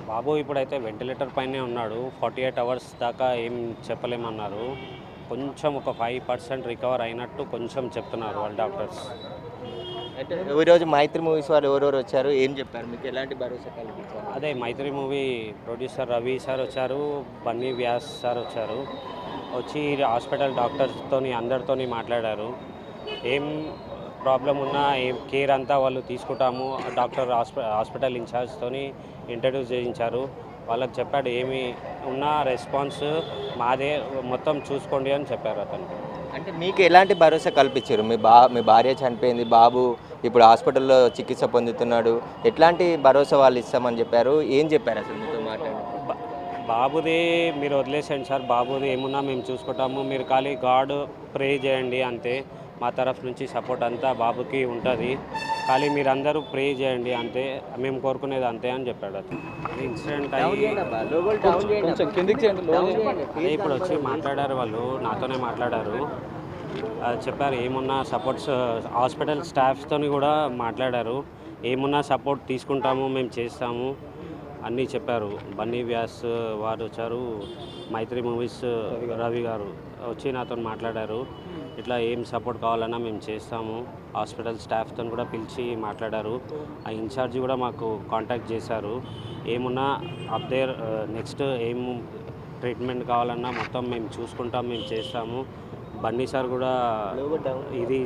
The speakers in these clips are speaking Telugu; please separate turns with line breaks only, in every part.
బాబు ఇప్పుడైతే వెంటిలేటర్ పైనే ఉన్నాడు. 48 అవర్స్ దాకా ఏం చెప్పలేమన్నారు. కొంచెం ఒక 5% రికవర్ అయినట్టు కొంచెం చెప్తున్నారు వాళ్ళ డాక్టర్స్.
అంటే ఈరోజు 'మైత్రి' మూవీస్ వాళ్ళు ఎవరెవరు వచ్చారు? ఏం చెప్పారు? మీకు ఎలాంటి భరోసా కల్పించారు?
అదే 'మైత్రి' మూవీ ప్రొడ్యూసర్ రవి సార్ వచ్చారు, బన్నీ వ్యాస్ సార్ వచ్చారు. వచ్చి హాస్పిటల్ డాక్టర్స్తోని అందరితోని మాట్లాడారు. ఏం ప్రాబ్లం ఉన్నా ఏం కేర్ అంతా వాళ్ళు తీసుకుంటాము. డాక్టర్ హాస్పిటల్ ఇన్ఛార్జ్తోని ఇంట్రడ్యూస్ చేయించారు. వాళ్ళకి చెప్పాడు ఏమి ఉన్నా రెస్పాన్స్ మాదే, మొత్తం చూసుకోండి అని చెప్పారు అతను.
అంటే మీకు ఎలాంటి భరోసా కల్పించారు? మీ భార్య చనిపోయింది, బాబు ఇప్పుడు హాస్పిటల్‌లో చికిత్స పొందుతున్నాడు. ఎట్లాంటి భరోసా వాళ్ళు ఇస్తామని చెప్పారు? ఏం చెప్పారు అసలు మీతో మాట్లాడి?
బ బాబుది మీరు వదిలేసేయండి సార్, బాబుది ఏమున్నా మేము చూసుకుంటాము. మీరు ఖాళీ గాడ్ ప్రే చేయండి అంతే. మా తరఫు నుంచి సపోర్ట్ అంతా బాబుకి ఉంటుంది. ఖాళీ మీరందరూ ప్రే చేయండి అంతే, మేము కోరుకునేది అంతే అని చెప్పాడు అతను. ఇన్సిడెంట్ అయ్యి అదే ఇప్పుడు వచ్చి మాట్లాడారు వాళ్ళు, నాతోనే మాట్లాడారు. చెప్పారు ఏమున్నా సపోర్ట్స్ హాస్పిటల్ స్టాఫ్స్తోని కూడా మాట్లాడారు. ఏమున్నా సపోర్ట్ తీసుకుంటాము, మేము చేస్తాము అన్నీ చెప్పారు. బన్నీ వ్యాస్ వారు వచ్చారు, 'మైత్రి' మూవీస్ రవి గారు వచ్చి నాతో మాట్లాడారు. ఇట్లా ఏం సపోర్ట్ కావాలన్నా మేము చేస్తాము. హాస్పిటల్ స్టాఫ్తో కూడా పిలిచి మాట్లాడారు. ఆ ఇన్ఛార్జ్ కూడా మాకు కాంటాక్ట్ చేశారు. ఏమున్నా అప్దేర్ నెక్స్ట్ ఏం ట్రీట్మెంట్ కావాలన్నా మొత్తం మేము చూసుకుంటాం, మేము చేస్తాము. బన్నీ సార్ కూడా ఇది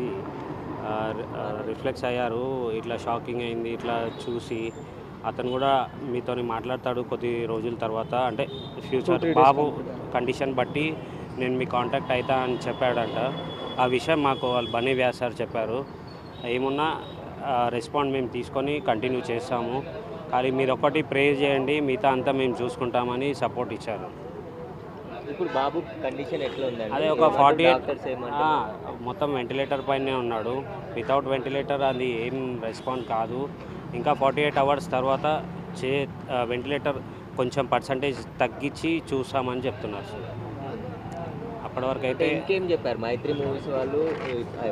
రిఫ్లెక్స్ అయ్యారు. ఇట్లా షాకింగ్ అయింది ఇట్లా చూసి. అతను కూడా మీతోని మాట్లాడతాడు కొద్ది రోజుల తర్వాత, అంటే ఫ్యూచర్ బాబు కండిషన్ బట్టి నేను మీ కాంటాక్ట్ అవుతా అని చెప్పాడంట. ఆ విషయం మాకు వాళ్ళు బన్నీ వ్యాస్ సార్ చెప్పారు. ఏమున్నా రెస్పాండ్ మేము తీసుకొని కంటిన్యూ చేస్తాము. కానీ మీరు ఒక్కటి ప్రే చేయండి, మిగతా అంతా మేము చూసుకుంటామని సపోర్ట్ ఇచ్చారు.
ఇప్పుడు బాబు కండిషన్ ఎట్లా ఉందండి?
అదే ఒక 48 మొత్తం వెంటిలేటర్ పైనే ఉన్నాడు. వితౌట్ వెంటిలేటర్ అది ఏం రెస్పాండ్ కాదు. ఇంకా 48 అవర్స్ తర్వాత వెంటిలేటర్ కొంచెం పర్సంటేజ్ తగ్గించి చూస్తామని చెప్తున్నారు సార్. అప్పటి వరకు అయితే
ఇంకేం చెప్పారు? 'మైత్రి' మూవీస్ వాళ్ళు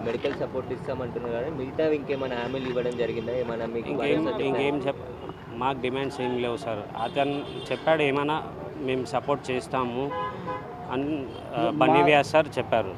మెడికల్ సపోర్ట్ ఇస్తామంటున్నారు కానీ మిగతా ఇంకేమైనా హామీలు ఇవ్వడం జరిగిందా? ఏమైనా మీకు
ఇంకేం మాకు డిమాండ్స్ ఏం లేవు సార్. అతను చెప్పాడు ఏమైనా మేము సపోర్ట్ చేస్తాము అని బన్నీ వ్యాస్ సార్ చెప్పారు.